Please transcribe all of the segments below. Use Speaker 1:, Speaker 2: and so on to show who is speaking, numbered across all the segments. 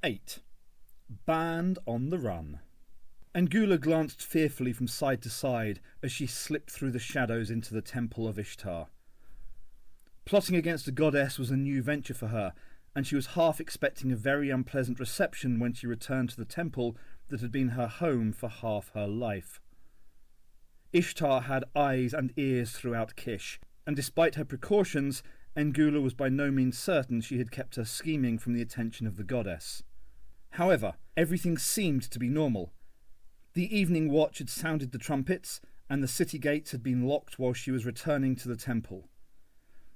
Speaker 1: 8. Band on the Run. Angula glanced fearfully from side to side as she slipped through the shadows into the temple of Ishtar. Plotting against a goddess was a new venture for her, and she was half expecting a very unpleasant reception when she returned to the temple that had been her home for half her life. Ishtar had eyes and ears throughout Kish, and despite her precautions, Angula was by no means certain she had kept her scheming from the attention of the goddess. However, everything seemed to be normal. The evening watch had sounded the trumpets, and the city gates had been locked while she was returning to the temple.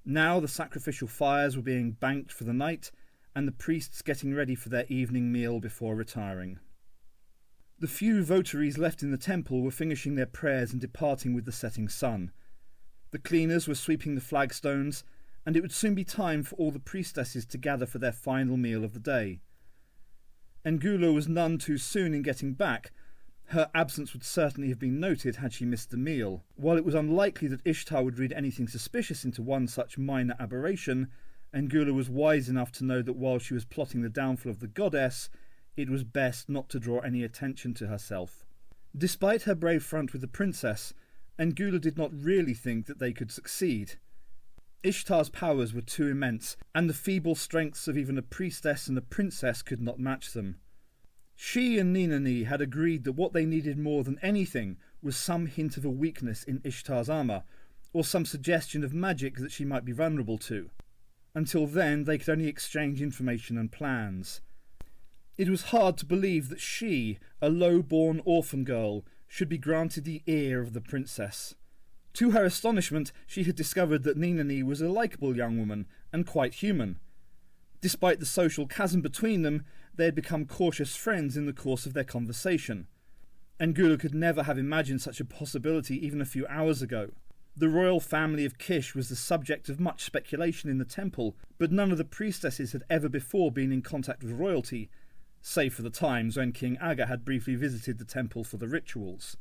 Speaker 1: Now the sacrificial fires were being banked for the night, and the priests getting ready for their evening meal before retiring. The few votaries left in the temple were finishing their prayers and departing with the setting sun. The cleaners were sweeping the flagstones, and it would soon be time for all the priestesses to gather for their final meal of the day. Angula was none too soon in getting back. Her absence would certainly have been noted had she missed the meal. While it was unlikely that Ishtar would read anything suspicious into one such minor aberration, Angula was wise enough to know that while she was plotting the downfall of the goddess, it was best not to draw any attention to herself. Despite her brave front with the princess, Angula did not really think that they could succeed. Ishtar's powers were too immense, and the feeble strengths of even a priestess and a princess could not match them. She and Ninani had agreed that what they needed more than anything was some hint of a weakness in Ishtar's armour, or some suggestion of magic that she might be vulnerable to. Until then, they could only exchange information and plans. It was hard to believe that she, a low-born orphan girl, should be granted the ear of the princess. To her astonishment, she had discovered that Ninani was a likeable young woman, and quite human. Despite the social chasm between them, they had become cautious friends in the course of their conversation. Angula could never have imagined such a possibility even a few hours ago. The royal family of Kish was the subject of much speculation in the temple, but none of the priestesses had ever before been in contact with royalty, save for the times when King Aga had briefly visited the temple for the rituals.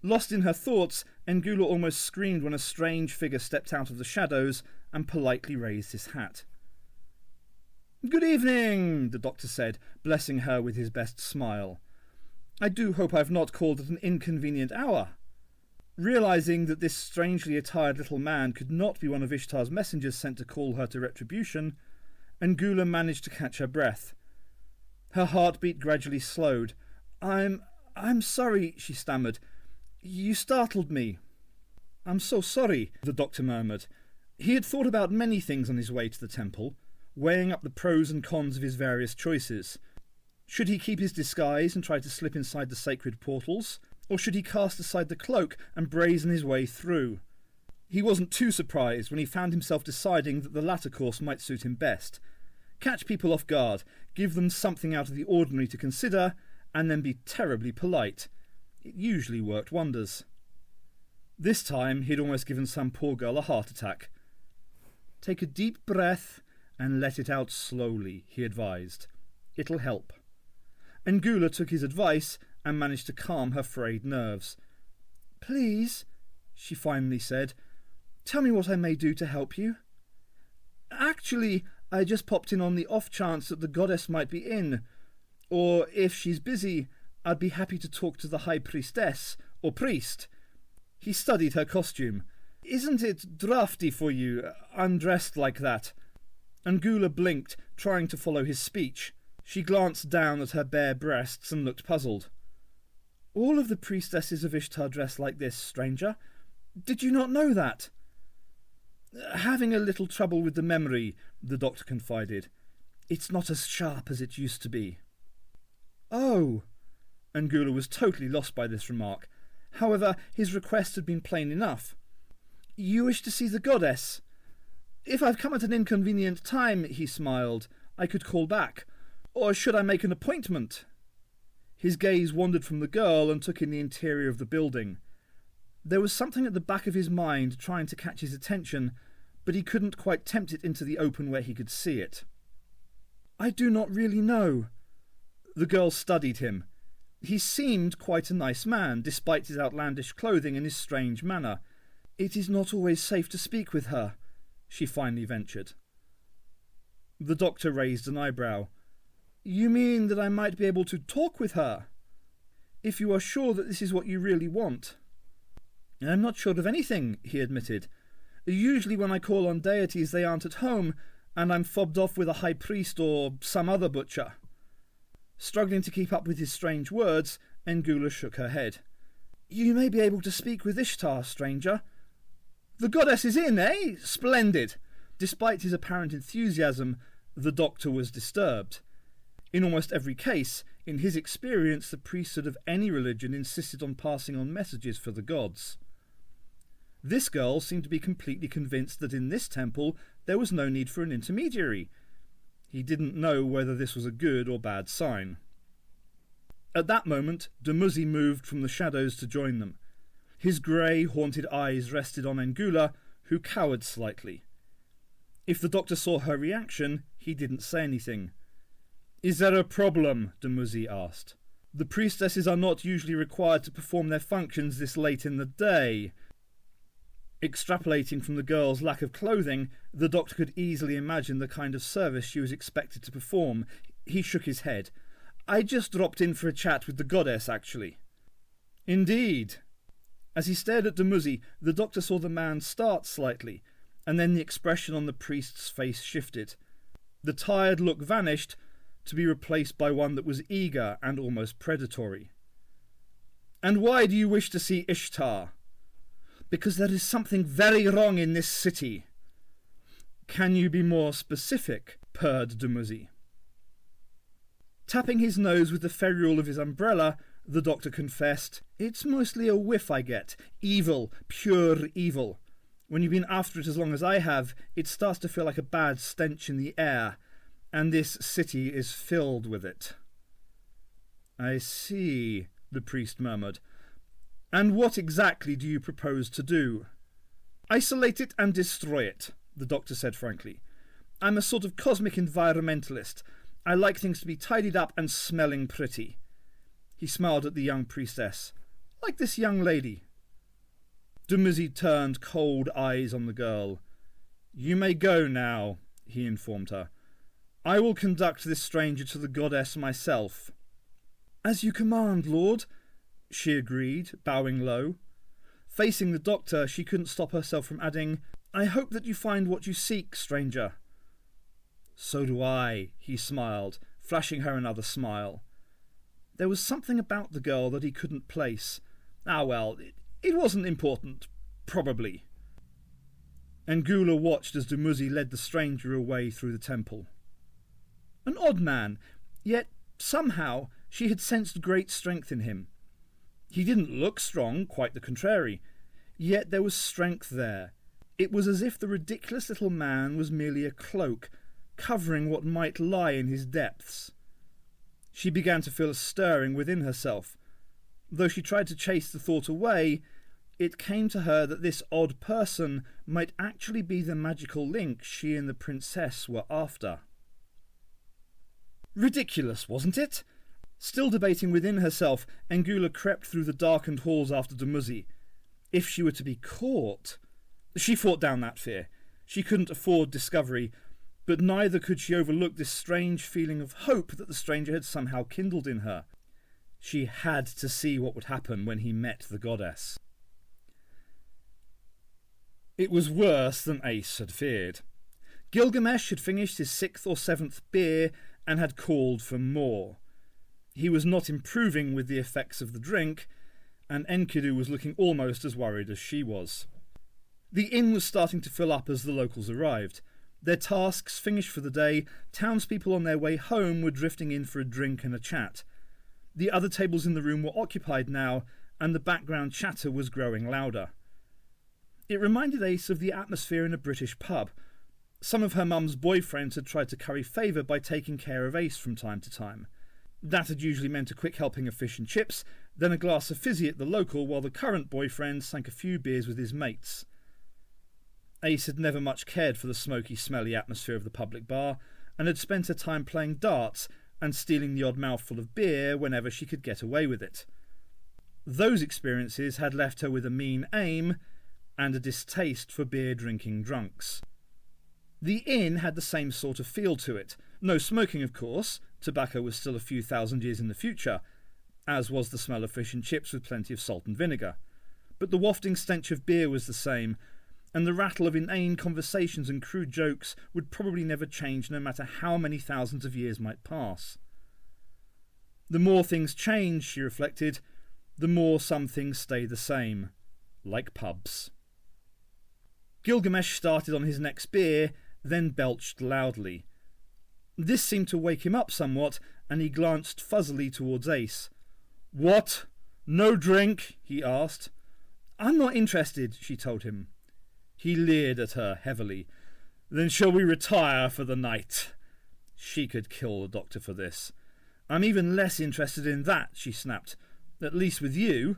Speaker 1: Lost in her thoughts, Angula almost screamed when a strange figure stepped out of the shadows and politely raised his hat. "Good evening," the doctor said, blessing her with his best smile. "I do hope I've not called at an inconvenient hour." Realizing that this strangely attired little man could not be one of Ishtar's messengers sent to call her to retribution, Angula managed to catch her breath. Her heartbeat gradually slowed. I'm sorry," she stammered. "You startled me." "I'm so sorry," the doctor murmured. He had thought about many things on his way to the temple, weighing up the pros and cons of his various choices. Should he keep his disguise and try to slip inside the sacred portals, or should he cast aside the cloak and brazen his way through? He wasn't too surprised when he found himself deciding that the latter course might suit him best. Catch people off guard, give them something out of the ordinary to consider, and then be terribly polite. It usually worked wonders. This time he'd almost given some poor girl a heart attack. "Take a deep breath and let it out slowly," he advised. "It'll help." Angula took his advice and managed to calm her frayed nerves. "Please," she finally said, "tell me what I may do to help you." "Actually, I just popped in on the off chance that the goddess might be in. Or, if she's busy, I'd be happy to talk to the high priestess, or priest." He studied her costume. "Isn't it drafty for you, undressed like that?" Angula blinked, trying to follow his speech. She glanced down at her bare breasts and looked puzzled. "All of the priestesses of Ishtar dress like this, stranger. Did you not know that?" "Having a little trouble with the memory," the doctor confided. "It's not as sharp as it used to be." "Oh!" Angula was totally lost by this remark. However, his request had been plain enough. "You wish to see the goddess?" "If I've come at an inconvenient time," he smiled, "I could call back. Or should I make an appointment?" His gaze wandered from the girl and took in the interior of the building. There was something at the back of his mind trying to catch his attention, but he couldn't quite tempt it into the open where he could see it. "I do not really know." The girl studied him. He seemed quite a nice man, despite his outlandish clothing and his strange manner. "It is not always safe to speak with her," she finally ventured. The doctor raised an eyebrow. You mean that I might be able to talk with her? If you are sure that this is what you really want. I'm not sure of anything, he admitted. Usually when I call on deities they aren't at home, and I'm fobbed off with a high priest or some other butcher. Struggling to keep up with his strange words, N'Gula shook her head. You may be able to speak with Ishtar, stranger. The goddess is in, eh? Splendid! Despite his apparent enthusiasm, the doctor was disturbed. In almost every case, in his experience, the priesthood of any religion insisted on passing on messages for the gods. This girl seemed to be completely convinced that in this temple there was no need for an intermediary. He didn't know whether this was a good or bad sign. At that moment, Dumuzi moved from the shadows to join them. His grey, haunted eyes rested on N'Gula, who cowered slightly. If the doctor saw her reaction, he didn't say anything. Is there a problem? Dumuzi asked. The priestesses are not usually required to perform their functions this late in the day. Extrapolating from the girl's lack of clothing, the doctor could easily imagine the kind of service she was expected to perform. He shook his head. I just dropped in for a chat with the goddess, actually. Indeed. As he stared at Dumuzi, the doctor saw the man start slightly, and then the expression on the priest's face shifted. The tired look vanished, to be replaced by one that was eager and almost predatory. And why do you wish to see Ishtar? Because there is something very wrong in this city. Can you be more specific? Purred Dumuzi. Tapping his nose with the ferrule of his umbrella, the doctor confessed, It's mostly a whiff I get. Evil, pure evil. When you've been after it as long as I have, it starts to feel like a bad stench in the air, and this city is filled with it. I see, the priest murmured. And what exactly do you propose to do? Isolate it and destroy it, the doctor said frankly. I'm a sort of cosmic environmentalist. I like things to be tidied up and smelling pretty. He smiled at the young priestess. Like this young lady. Dumuzi turned cold eyes on the girl. You may go now, he informed her. I will conduct this stranger to the goddess myself. As you command, Lord, she agreed, bowing low. Facing the doctor, she couldn't stop herself from adding, I hope that you find what you seek, stranger. So do I, he smiled, flashing her another smile. There was something about the girl that he couldn't place. Ah well, it wasn't important, probably. N'Gula watched as Dumuzi led the stranger away through the temple. An odd man, yet somehow she had sensed great strength in him. He didn't look strong, quite the contrary, yet there was strength there. It was as if the ridiculous little man was merely a cloak, covering what might lie in his depths. She began to feel a stirring within herself. Though she tried to chase the thought away, it came to her that this odd person might actually be the magical link she and the princess were after. Ridiculous, wasn't it? Still debating within herself, N'Gula crept through the darkened halls after Dumuzi. If she were to be caught... She fought down that fear. She couldn't afford discovery, but neither could she overlook this strange feeling of hope that the stranger had somehow kindled in her. She had to see what would happen when he met the goddess. It was worse than Ace had feared. Gilgamesh had finished his 6th or 7th beer and had called for more. He was not improving with the effects of the drink, and Enkidu was looking almost as worried as she was. The inn was starting to fill up as the locals arrived. Their tasks finished for the day, townspeople on their way home were drifting in for a drink and a chat. The other tables in the room were occupied now, and the background chatter was growing louder. It reminded Ace of the atmosphere in a British pub. Some of her mum's boyfriends had tried to curry favour by taking care of Ace from time to time. That had usually meant a quick helping of fish and chips, then a glass of fizzy at the local while the current boyfriend sank a few beers with his mates. Ace had never much cared for the smoky, smelly atmosphere of the public bar, and had spent her time playing darts and stealing the odd mouthful of beer whenever she could get away with it. Those experiences had left her with a mean aim and a distaste for beer-drinking drunks. The inn had the same sort of feel to it. No smoking, of course, Tobacco was still a few thousand years in the future, as was the smell of fish and chips with plenty of salt and vinegar. But the wafting stench of beer was the same, and the rattle of inane conversations and crude jokes would probably never change no matter how many thousands of years might pass. The more things change, she reflected, the more some things stay the same, like pubs. Gilgamesh started on his next beer, then belched loudly. This seemed to wake him up somewhat, and he glanced fuzzily towards Ace. "What? No drink?" he asked. "I'm not interested," she told him. He leered at her heavily. "Then shall we retire for the night?" She could kill the doctor for this. "I'm even less interested in that," she snapped. "At least with you."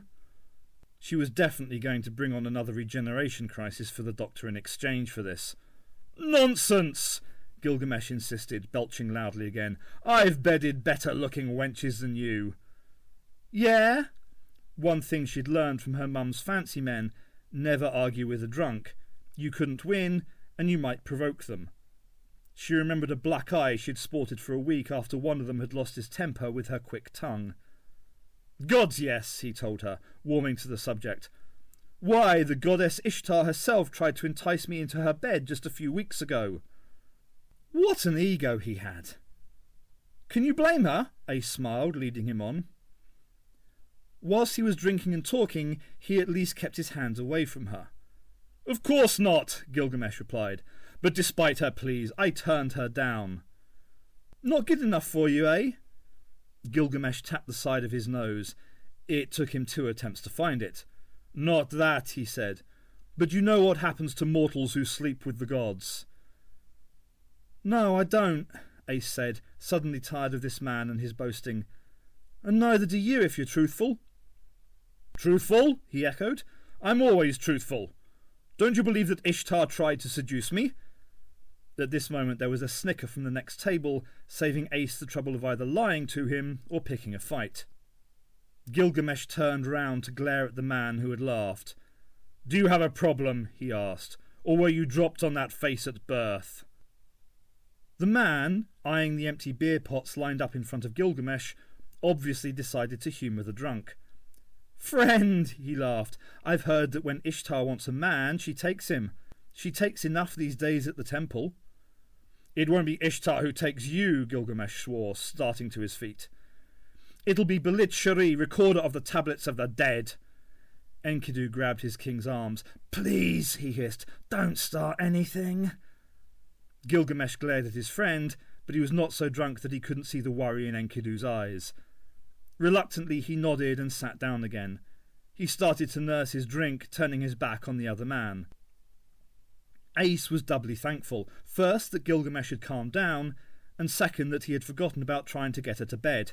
Speaker 1: She was definitely going to bring on another regeneration crisis for the doctor in exchange for this. "Nonsense!" Gilgamesh insisted, belching loudly again. "I've bedded better-looking wenches than you." "Yeah?" One thing she'd learned from her mum's fancy men: never argue with a drunk. You couldn't win, and you might provoke them. She remembered a black eye she'd sported for a week after one of them had lost his temper with her quick tongue. "Gods, yes," he told her, warming to the subject. "Why, the goddess Ishtar herself tried to entice me into her bed just a few weeks ago." What an ego he had. "Can you blame her?" Ace smiled, leading him on. Whilst he was drinking and talking, he at least kept his hands away from her. "Of course not," Gilgamesh replied. "But despite her pleas, I turned her down." "Not good enough for you, eh?" Gilgamesh tapped the side of his nose. It took him 2 attempts to find it. "Not that," he said. "But you know what happens to mortals who sleep with the gods." "No, I don't," Ace said, suddenly tired of this man and his boasting. "And neither do you, if you're truthful." "Truthful?" he echoed. "I'm always truthful. Don't you believe that Ishtar tried to seduce me?" At this moment there was a snicker from the next table, saving Ace the trouble of either lying to him or picking a fight. Gilgamesh turned round to glare at the man who had laughed. "Do you have a problem?" he asked. "Or were you dropped on that face at birth?" The man, eyeing the empty beer pots lined up in front of Gilgamesh, obviously decided to humour the drunk. "Friend," he laughed, "I've heard that when Ishtar wants a man, she takes him. She takes enough these days at the temple." "It won't be Ishtar who takes you," Gilgamesh swore, starting to his feet. "It'll be Belit Sheri, recorder of the tablets of the dead." Enkidu grabbed his king's arms. "Please," he hissed, "don't start anything." Gilgamesh glared at his friend, but he was not so drunk that he couldn't see the worry in Enkidu's eyes. Reluctantly he nodded and sat down again. He started to nurse his drink, turning his back on the other man. Ace was doubly thankful, first that Gilgamesh had calmed down, and second that he had forgotten about trying to get her to bed.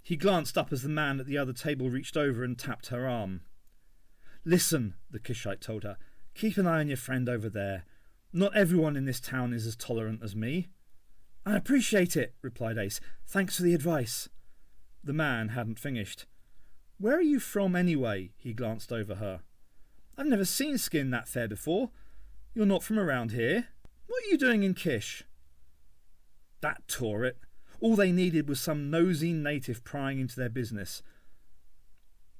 Speaker 1: He glanced up as the man at the other table reached over and tapped her arm. "Listen," the Kishite told her, "keep an eye on your friend over there. Not everyone in this town is as tolerant as me." "I appreciate it," replied Ace. "Thanks for the advice." The man hadn't finished. "Where are you from anyway?" He glanced over her. "I've never seen skin that fair before. You're not from around here. What are you doing in Kish?" That tore it. All they needed was some nosy native prying into their business.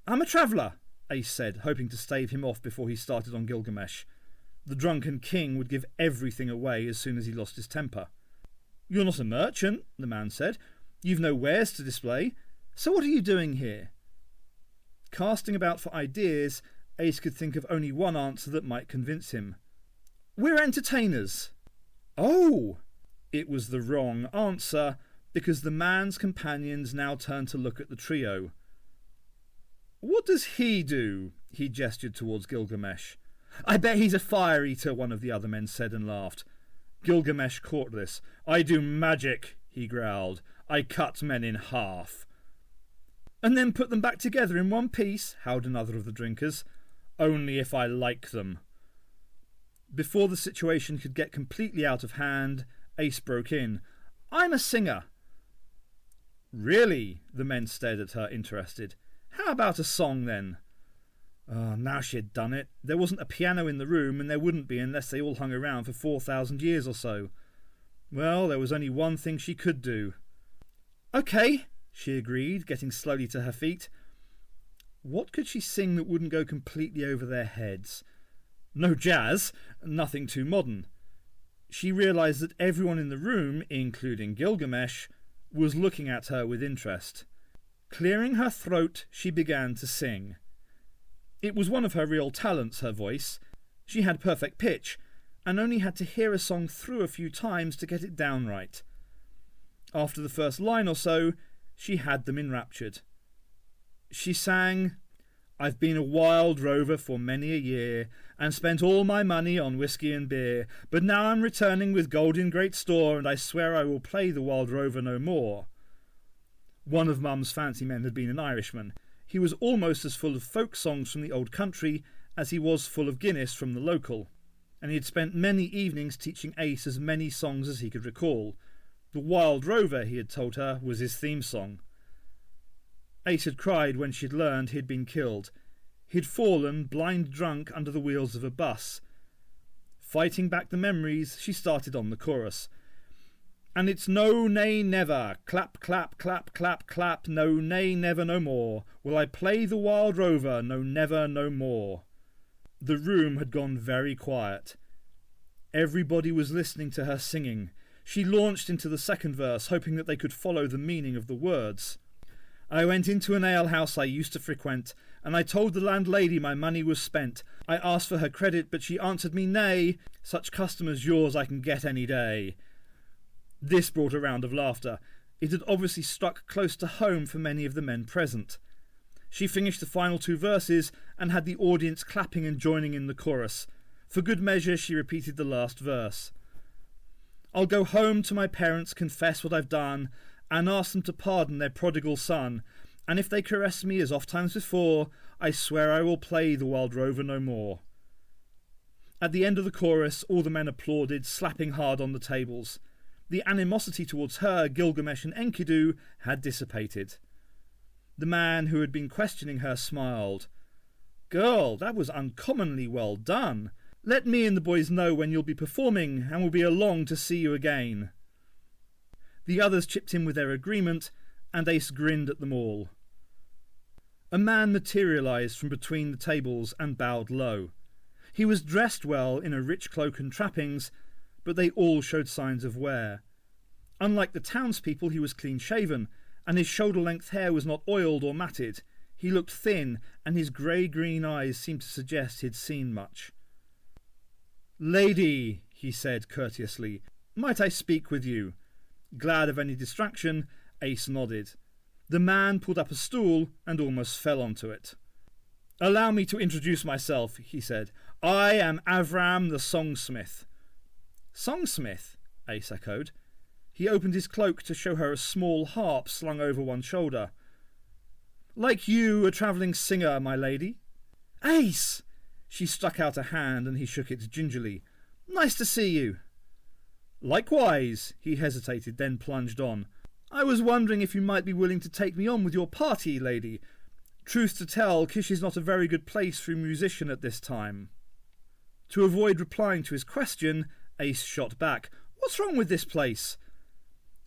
Speaker 1: "I'm a traveller," Ace said, hoping to stave him off before he started on Gilgamesh. The drunken king would give everything away as soon as he lost his temper. "You're not a merchant," the man said. "You've no wares to display. So what are you doing here?" Casting about for ideas, Ace could think of only one answer that might convince him. "We're entertainers." "Oh!" It was the wrong answer, because the man's companions now turned to look at the trio. "What does he do?" He gestured towards Gilgamesh. "I bet he's a fire eater," one of the other men said and laughed. Gilgamesh caught this. "I do magic," he growled. "I cut men in half." "And then put them back together in one piece?" howled another of the drinkers. "Only if I like them." Before the situation could get completely out of hand, Ace broke in. "I'm a singer." "Really?" The men stared at her, interested. "How about a song, then?" Oh, now she had done it. There wasn't a piano in the room, and there wouldn't be unless they all hung around for 4,000 years or so. Well, there was only one thing she could do. "Okay," she agreed, getting slowly to her feet. What could she sing that wouldn't go completely over their heads? No jazz, nothing too modern. She realised that everyone in the room, including Gilgamesh, was looking at her with interest. Clearing her throat, she began to sing. It was one of her real talents, her voice. She had perfect pitch, and only had to hear a song through a few times to get it down right. After the first line or so, she had them enraptured. She sang, "I've been a wild rover for many a year, and spent all my money on whiskey and beer, but now I'm returning with gold in great store, and I swear I will play the wild rover no more." One of Mum's fancy men had been an Irishman. He was almost as full of folk songs from the old country as he was full of Guinness from the local, and he had spent many evenings teaching Ace as many songs as he could recall. The Wild Rover, he had told her, was his theme song. Ace had cried when she'd learned he'd been killed. He'd fallen, blind drunk, under the wheels of a bus. Fighting back the memories, she started on the chorus. "And it's no, nay, never, clap, clap, clap, clap, clap, no, nay, never, no more, will I play the Wild Rover, no, never, no more." The room had gone very quiet. Everybody was listening to her singing. She launched into the second verse, hoping that they could follow the meaning of the words. "I went into an alehouse I used to frequent, and I told the landlady my money was spent. I asked for her credit, but she answered me nay. Such custom as yours I can get any day." This brought a round of laughter. It had obviously struck close to home for many of the men present. She finished the final two verses and had the audience clapping and joining in the chorus. For good measure, she repeated the last verse. "I'll go home to my parents, confess what I've done, and ask them to pardon their prodigal son. And if they caress me as oft times before, I swear I will play the Wild Rover no more." At the end of the chorus, all the men applauded, slapping hard on the tables. The animosity towards her, Gilgamesh and Enkidu had dissipated. The man who had been questioning her smiled. "Girl, that was uncommonly well done. Let me and the boys know when you'll be performing, and we'll be along to see you again." The others chipped in with their agreement, and Ace grinned at them all. A man materialised from between the tables and bowed low. He was dressed well in a rich cloak and trappings, but they all showed signs of wear. Unlike the townspeople, he was clean-shaven, and his shoulder-length hair was not oiled or matted. He looked thin, and his grey-green eyes seemed to suggest he'd seen much. "Lady," he said courteously, "might I speak with you?" Glad of any distraction, Ace nodded. The man pulled up a stool and almost fell onto it. "Allow me to introduce myself," he said. "I am Avram the Songsmith." "Songsmith?" Ace echoed. He opened his cloak to show her a small harp slung over one shoulder. "Like you, a travelling singer, my lady." "Ace!" She stuck out a hand and he shook it gingerly. "Nice to see you." "Likewise," he hesitated, then plunged on. "I was wondering if you might be willing to take me on with your party, lady. Truth to tell, Kish is not a very good place for a musician at this time." To avoid replying to his question, Ace shot back. "What's wrong with this place?"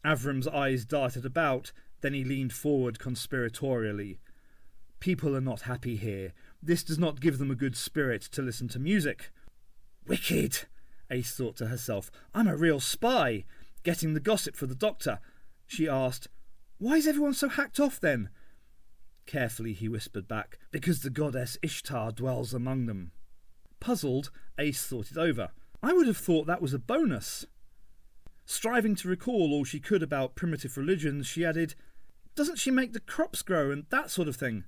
Speaker 1: Avram's eyes darted about, then he leaned forward conspiratorially. "People are not happy here. This does not give them a good spirit to listen to music." "Wicked," Ace thought to herself. "I'm a real spy, getting the gossip for the doctor." She asked, "Why is everyone so hacked off then?" Carefully he whispered back, "Because the goddess Ishtar dwells among them." Puzzled, Ace thought it over. "I would have thought that was a bonus." Striving to recall all she could about primitive religions, she added, "Doesn't she make the crops grow and that sort of thing?"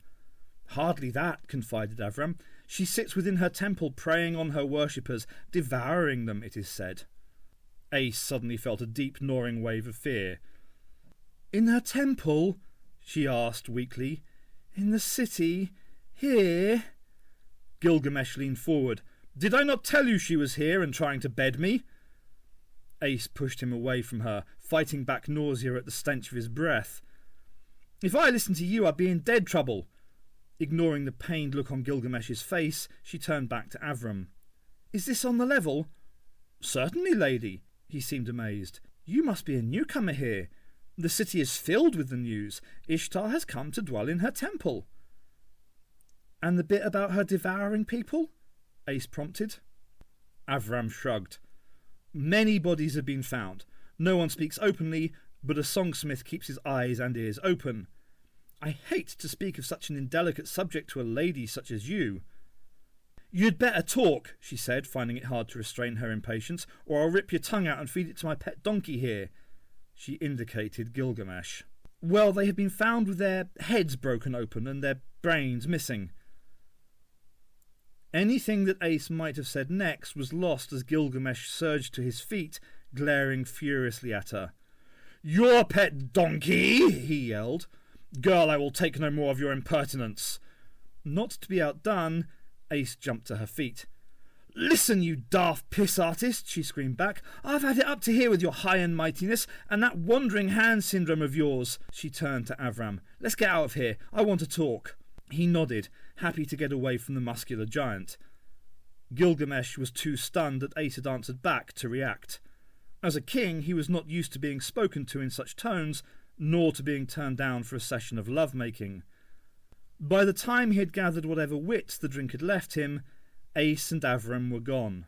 Speaker 1: "Hardly that," confided Avram. "She sits within her temple preying on her worshippers, devouring them, it is said." Ace suddenly felt a deep gnawing wave of fear. "In her temple?" she asked weakly. "In the city? Here?" Gilgamesh leaned forward. "Did I not tell you she was here and trying to bed me?" Ace pushed him away from her, fighting back nausea at the stench of his breath. "If I listened to you, I'd be in dead trouble." Ignoring the pained look on Gilgamesh's face, she turned back to Avram. "Is this on the level?" "Certainly, lady." He seemed amazed. "You must be a newcomer here. The city is filled with the news. Ishtar has come to dwell in her temple. And the bit about her devouring people? Ace prompted. Avram shrugged. Many bodies have been found. No one speaks openly, but a songsmith keeps his eyes and ears open. I hate to speak of such an indelicate subject to a lady such as you. You'd better talk, she said, finding it hard to restrain her impatience, or I'll rip your tongue out and feed it to my pet donkey here. She indicated Gilgamesh. Well, they have been found with their heads broken open and their brains missing. Anything that Ace might have said next was lost as Gilgamesh surged to his feet, glaring furiously at her. Your pet donkey, he yelled. Girl, I will take no more of your impertinence. Not to be outdone, Ace jumped to her feet. Listen, you daft piss artist, she screamed back. I've had it up to here with your high and mightiness and that wandering hand syndrome of yours. She turned to Avram. Let's get out of here. I want to talk. He nodded, happy to get away from the muscular giant. Gilgamesh was too stunned that Ace had answered back to react. As a king, he was not used to being spoken to in such tones, nor to being turned down for a session of love-making. By the time he had gathered whatever wits the drink had left him, Ace and Avram were gone.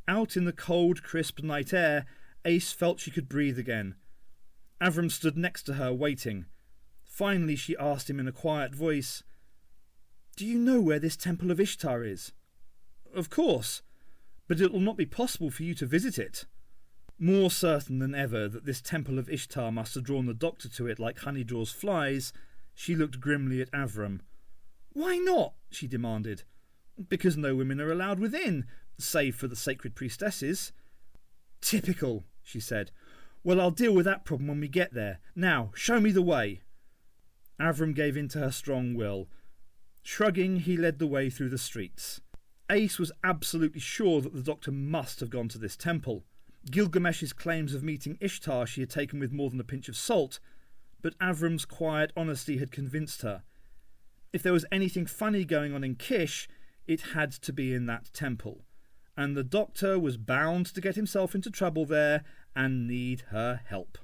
Speaker 1: Out in the cold, crisp night air, Ace felt she could breathe again. Avram stood next to her, waiting. Finally she asked him in a quiet voice, Do you know where this temple of Ishtar is? Of course, but it will not be possible for you to visit it. More certain than ever that this temple of Ishtar must have drawn the doctor to it like honey draws flies, she looked grimly at Avram. Why not? She demanded. Because no women are allowed within, save for the sacred priestesses. Typical, she said. Well, I'll deal with that problem when we get there. Now, show me the way. Avram gave in to her strong will. Shrugging, he led the way through the streets. Ace was absolutely sure that the doctor must have gone to this temple. Gilgamesh's claims of meeting Ishtar she had taken with more than a pinch of salt, but Avram's quiet honesty had convinced her. If there was anything funny going on in Kish, it had to be in that temple, and the doctor was bound to get himself into trouble there and need her help.